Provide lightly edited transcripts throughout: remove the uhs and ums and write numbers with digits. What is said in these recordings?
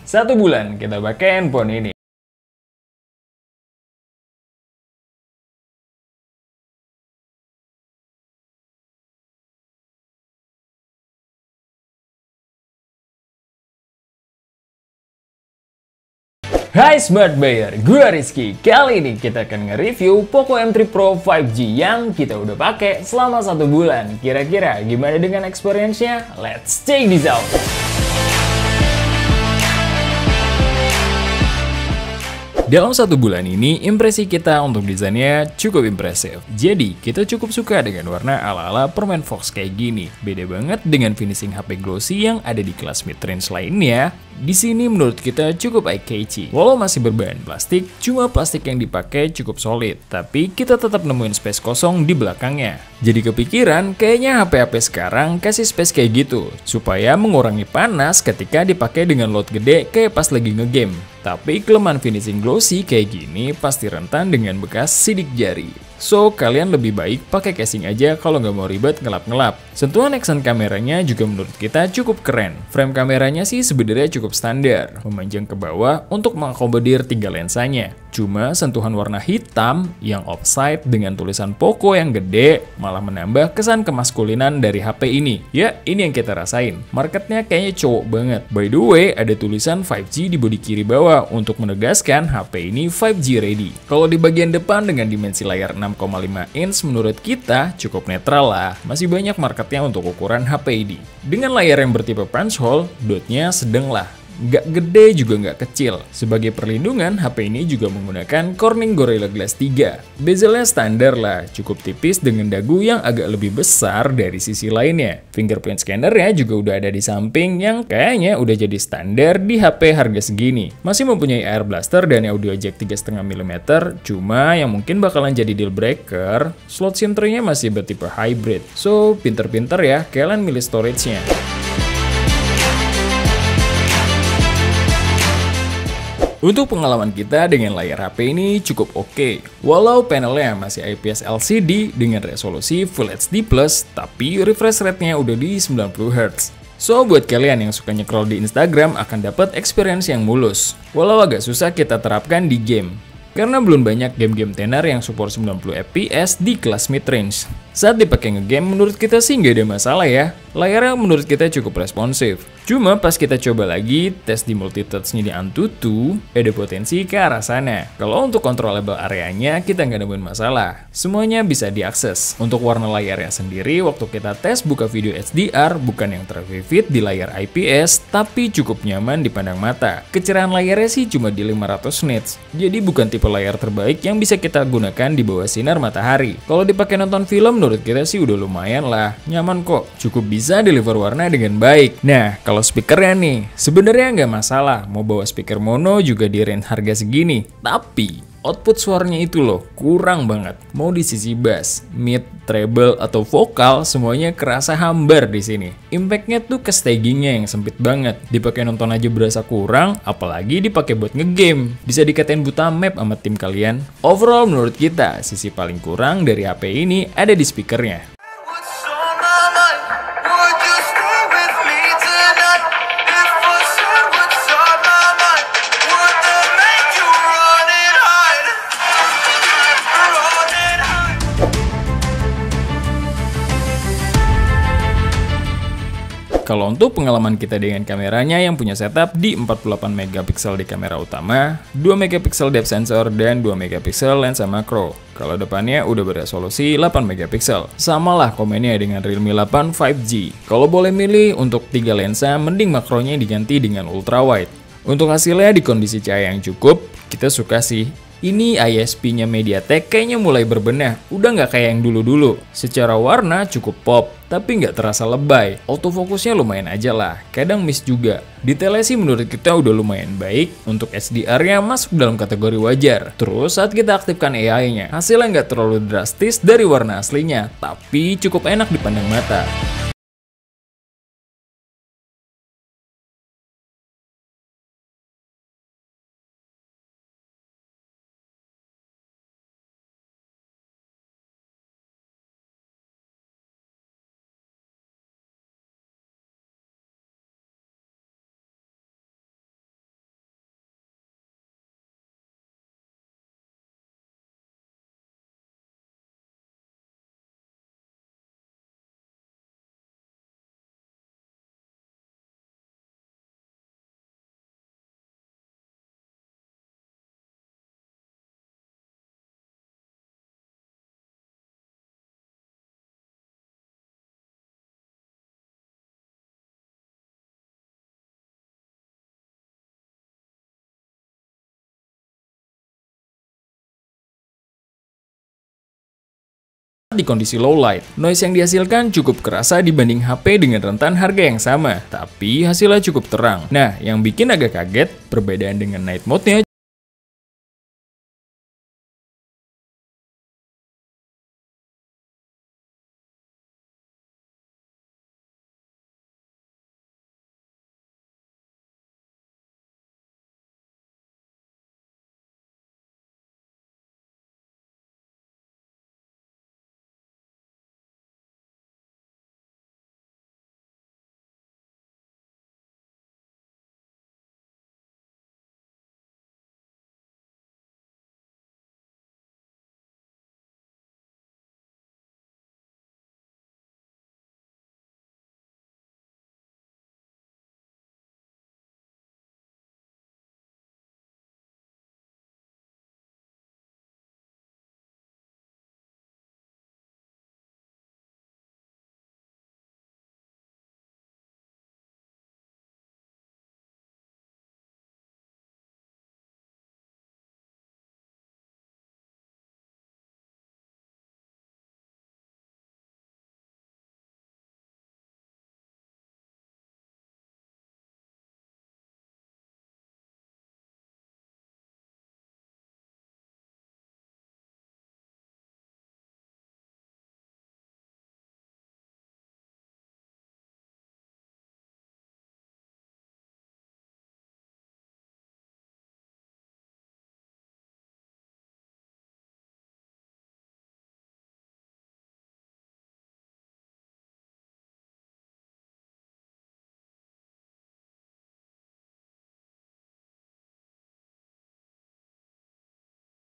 1 bulan kita pakai handphone ini. Hai Smart Buyer, gue Rizky. Kali ini kita akan nge-review Poco M3 Pro 5G yang kita udah pakai selama 1 bulan. Kira-kira gimana dengan experience-nya? Let's check this out! Dalam 1 bulan ini, impresi kita untuk desainnya cukup impresif. Jadi, kita cukup suka dengan warna ala-ala permen Fox kayak gini. Beda banget dengan finishing HP glossy yang ada di kelas mid-range lainnya. Di sini menurut kita cukup eye-catchy. Walau masih berbahan plastik, cuma plastik yang dipakai cukup solid. Tapi kita tetap nemuin space kosong di belakangnya. Jadi kepikiran, kayaknya HP-HP sekarang kasih space kayak gitu. Supaya mengurangi panas ketika dipakai dengan load gede kayak pas lagi ngegame. Tapi kelemahan finishing glossy kayak gini pasti rentan dengan bekas sidik jari. So, kalian lebih baik pakai casing aja kalau nggak mau ribet ngelap-ngelap. Sentuhan action kameranya juga menurut kita cukup keren. Frame kameranya sih sebenarnya cukup standar, memanjang ke bawah untuk mengakomodir 3 lensanya. Cuma sentuhan warna hitam yang offside dengan tulisan Poco yang gede malah menambah kesan kemaskulinan dari HP ini. Ya, ini yang kita rasain. Marketnya kayaknya cowok banget. By the way, ada tulisan 5G di bodi kiri bawah untuk menegaskan HP ini 5G ready. Kalau di bagian depan dengan dimensi layar 6,5 inch menurut kita cukup netral lah. Masih banyak marketnya untuk ukuran HP ini. Dengan layar yang bertipe punch hole, dotnya sedang lah. Nggak gede juga nggak kecil. Sebagai perlindungan, HP ini juga menggunakan Corning Gorilla Glass 3. Bezelnya standar lah, cukup tipis dengan dagu yang agak lebih besar dari sisi lainnya. Fingerprint scannernya juga udah ada di samping yang kayaknya udah jadi standar di HP harga segini. Masih mempunyai air blaster dan audio jack 3,5 mm, cuma yang mungkin bakalan jadi deal breaker, slot SIM tray-nya masih bertipe hybrid. So, pinter-pinter ya kalian milih storage-nya. Untuk pengalaman kita dengan layar HP ini cukup oke. Walau panelnya masih IPS LCD dengan resolusi Full HD+, tapi refresh rate-nya udah di 90 Hz. So, buat kalian yang suka nge-scroll di Instagram akan dapat experience yang mulus. Walau agak susah kita terapkan di game. Karena belum banyak game-game tenar yang support 90 fps di kelas mid-range. Saat dipakai ngegame, menurut kita sih nggak ada masalah ya. Layarnya menurut kita cukup responsif. Cuma pas kita coba lagi, tes di multi-touch-nya di Antutu, ada potensi ke arah sana. Kalau untuk controllable areanya, kita nggak nemuin masalah. Semuanya bisa diakses. Untuk warna layarnya sendiri, waktu kita tes buka video HDR, bukan yang tervivid di layar IPS, tapi cukup nyaman dipandang mata. Kecerahan layarnya sih cuma di 500 nits. Jadi bukan tipe layar terbaik yang bisa kita gunakan di bawah sinar matahari. Kalau dipakai nonton film, menurut kita sih udah lumayan lah. Nyaman kok. Cukup bisa deliver warna dengan baik. Nah, kalau speakernya nih, sebenarnya nggak masalah. Mau bawa speaker mono juga di range harga segini. Tapi output suaranya itu loh, kurang banget. Mau di sisi bass, mid, treble, atau vokal, semuanya kerasa hambar di sini. Impact-nya tuh ke stagingnya yang sempit banget. Dipakai nonton aja berasa kurang, apalagi dipakai buat ngegame. Bisa dikatain buta map sama tim kalian. Overall menurut kita, sisi paling kurang dari HP ini ada di speakernya. Kalau untuk pengalaman kita dengan kameranya yang punya setup di 48 megapiksel di kamera utama, 2 megapiksel depth sensor, dan 2 megapiksel lensa makro. Kalau depannya udah beresolusi 8 megapiksel. Sama lah komennya dengan Realme 8 5G. Kalau boleh milih untuk 3 lensa, mending makronya diganti dengan ultra wide. Untuk hasilnya di kondisi cahaya yang cukup, kita suka sih. Ini ISP-nya MediaTek kayaknya mulai berbenah, udah nggak kayak yang dulu-dulu. Secara warna cukup pop, tapi nggak terasa lebay. Autofokusnya lumayan aja lah, kadang miss juga. Detailnya sih menurut kita udah lumayan baik, untuk HDR-nya masuk dalam kategori wajar. Terus saat kita aktifkan AI-nya, hasilnya nggak terlalu drastis dari warna aslinya, tapi cukup enak dipandang mata. saat di kondisi low light. Noise yang dihasilkan cukup kerasa dibanding HP dengan rentan harga yang sama, tapi hasilnya cukup terang. Nah, yang bikin agak kaget, perbedaan dengan night mode-nya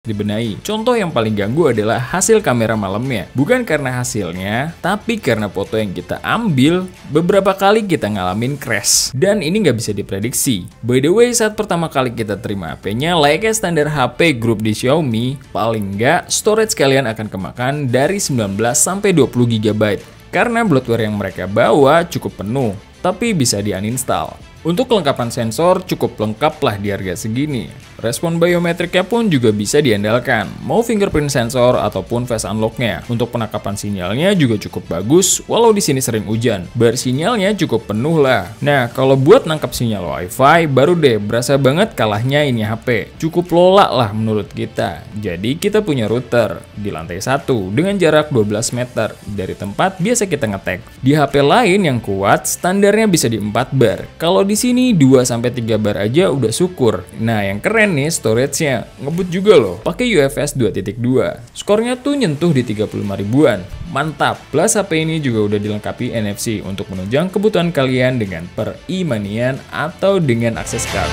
dibenahi. Contoh yang paling ganggu adalah hasil kamera malamnya. Bukan karena hasilnya, tapi karena foto yang kita ambil, beberapa kali kita ngalamin crash. Dan ini nggak bisa diprediksi. By the way, saat pertama kali kita terima HP-nya, layaknya standar HP grup di Xiaomi, paling nggak storage kalian akan kemakan dari 19 sampai 20 GB. Karena bloatware yang mereka bawa cukup penuh, tapi bisa di-uninstall. Untuk kelengkapan sensor cukup lengkap lah di harga segini. Respon biometriknya pun juga bisa diandalkan, mau fingerprint sensor ataupun face unlock-nya. Untuk penangkapan sinyalnya juga cukup bagus, walau di sini sering hujan. Bar sinyalnya cukup penuh lah. Nah, kalau buat nangkap sinyal WiFi, baru deh berasa banget kalahnya ini HP. Cukup lola lah menurut kita. Jadi kita punya router di lantai 1 dengan jarak 12 meter dari tempat biasa kita ngetek. Di HP lain yang kuat, standarnya bisa di 4 bar. Kalau di sini 2-3 bar aja udah syukur. Nah, yang keren nih storage-nya. Ngebut juga loh. Pakai UFS 2.2. Skornya tuh nyentuh di 35 ribuan. Mantap. Plus HP ini juga udah dilengkapi NFC untuk menunjang kebutuhan kalian dengan per e-money atau dengan akses card.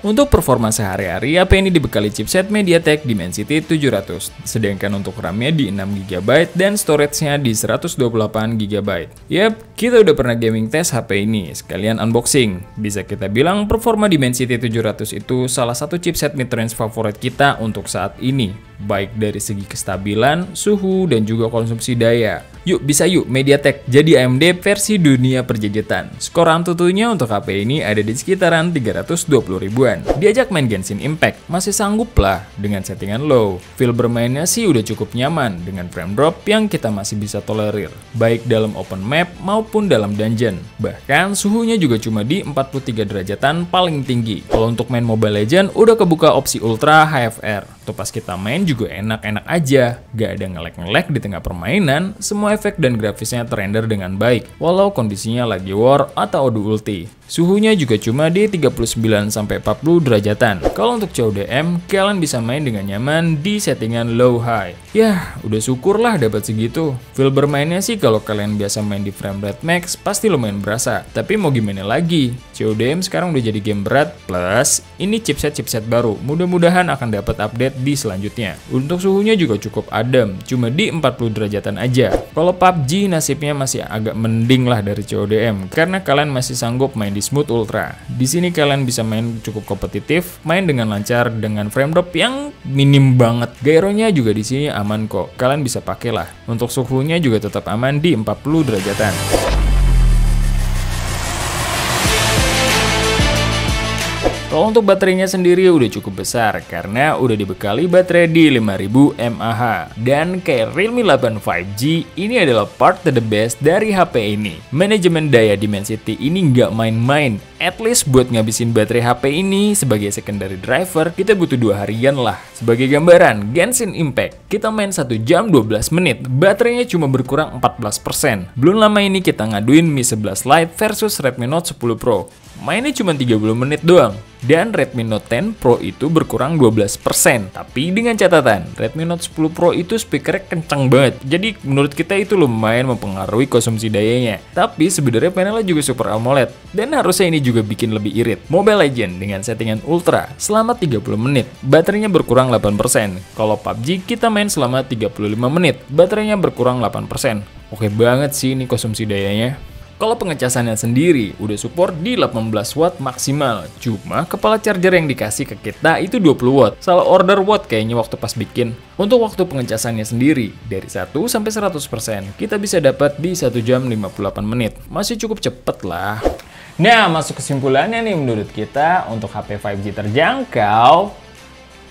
Untuk performa sehari-hari, HP ini dibekali chipset MediaTek Dimensity 700, sedangkan untuk RAM-nya di 6GB dan storage-nya di 128GB. Yap, kita udah pernah gaming test HP ini, sekalian unboxing. Bisa kita bilang performa Dimensity 700 itu salah satu chipset mid-range favorit kita untuk saat ini, baik dari segi kestabilan, suhu, dan juga konsumsi daya. Yuk, bisa yuk MediaTek jadi AMD versi dunia perjajetan. Skor Antutunya untuk HP ini ada di sekitaran 320 ribuan. Diajak main Genshin Impact, masih sanggup lah dengan settingan low. Feel bermainnya sih udah cukup nyaman dengan frame drop yang kita masih bisa tolerir, baik dalam open map maupun dalam dungeon. Bahkan suhunya juga cuma di 43 derajatan paling tinggi. Kalau untuk main Mobile Legends udah kebuka opsi Ultra HFR. Tuh pas kita main juga enak-enak aja, gak ada nge-lag di tengah permainan, semua efek dan grafisnya terrender dengan baik, walau kondisinya lagi war atau adu ulti. Suhunya juga cuma di 39-40 derajatan. Kalau untuk CODM, kalian bisa main dengan nyaman di settingan low high. Yah, udah syukurlah dapat segitu. Feel bermainnya sih kalau kalian biasa main di frame rate max, pasti lumayan berasa. Tapi mau gimana lagi? CODM sekarang udah jadi game berat, plus ini chipset baru. Mudah-mudahan akan dapat update di selanjutnya. Untuk suhunya juga cukup adem, cuma di 40 derajatan aja. Kalau PUBG nasibnya masih agak mending lah dari CODM, karena kalian masih sanggup main di Smooth Ultra. Di sini kalian bisa main cukup kompetitif, main dengan lancar dengan frame drop yang minim banget. Gyronya juga di sini aman kok. Kalian bisa pakai lah. Untuk suhunya juga tetap aman di 40 derajatan. Kalau untuk baterainya sendiri udah cukup besar karena udah dibekali baterai di 5000 mAh. Dan kayak Realme 8 5G, ini adalah part the best dari HP ini. Manajemen daya Dimensity ini nggak main-main. At least buat ngabisin baterai HP ini sebagai secondary driver, kita butuh 2 harian lah. Sebagai gambaran, Genshin Impact, kita main 1 jam 12 menit, baterainya cuma berkurang 14%. Belum lama ini kita ngaduin Mi 11 Lite versus Redmi Note 10 Pro. Mainnya cuma 30 menit doang. Dan Redmi Note 10 Pro itu berkurang 12%. Tapi dengan catatan, Redmi Note 10 Pro itu speakernya kencang banget. Jadi menurut kita itu lumayan mempengaruhi konsumsi dayanya. Tapi sebenarnya panelnya juga Super AMOLED. Dan harusnya ini juga bikin lebih irit. Mobile Legends dengan settingan Ultra selama 30 menit, baterainya berkurang 8%. Kalau PUBG kita main selama 35 menit, baterainya berkurang 8%. Oke banget sih ini konsumsi dayanya. Kalau pengecasannya sendiri udah support di 18 watt maksimal. Cuma kepala charger yang dikasih ke kita itu 20 watt. Salah order watt kayaknya waktu pas bikin. Untuk waktu pengecasannya sendiri dari 1 sampai 100% kita bisa dapat di 1 jam 58 menit. Masih cukup cepet lah. Nah, masuk kesimpulannya nih menurut kita untuk HP 5G terjangkau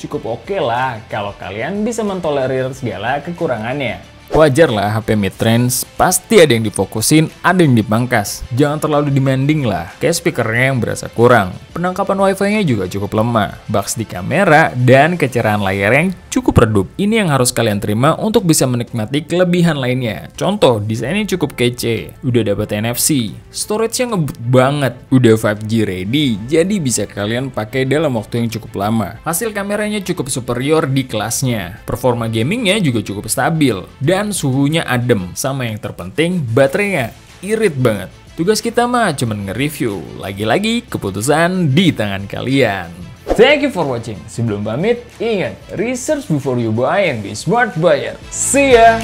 cukup oke lah kalau kalian bisa mentolerir segala kekurangannya. Wajar lah HP mid-range, pasti ada yang difokusin, ada yang dipangkas. Jangan terlalu demanding lah, kayak speakernya yang berasa kurang. Penangkapan wifi-nya juga cukup lemah, bugs di kamera, dan kecerahan layar yang cukup redup. Ini yang harus kalian terima untuk bisa menikmati kelebihan lainnya. Contoh, desainnya cukup kece, udah dapat NFC, storage-nya ngebut banget, udah 5G ready, jadi bisa kalian pakai dalam waktu yang cukup lama. Hasil kameranya cukup superior di kelasnya, performa gamingnya juga cukup stabil, dan suhunya adem, sama yang terpenting baterainya irit banget. Tugas kita mah cuman nge-review, lagi-lagi keputusan di tangan kalian. Thank you for watching. Sebelum pamit, ingat, research before you buy and be smart buyer. See ya!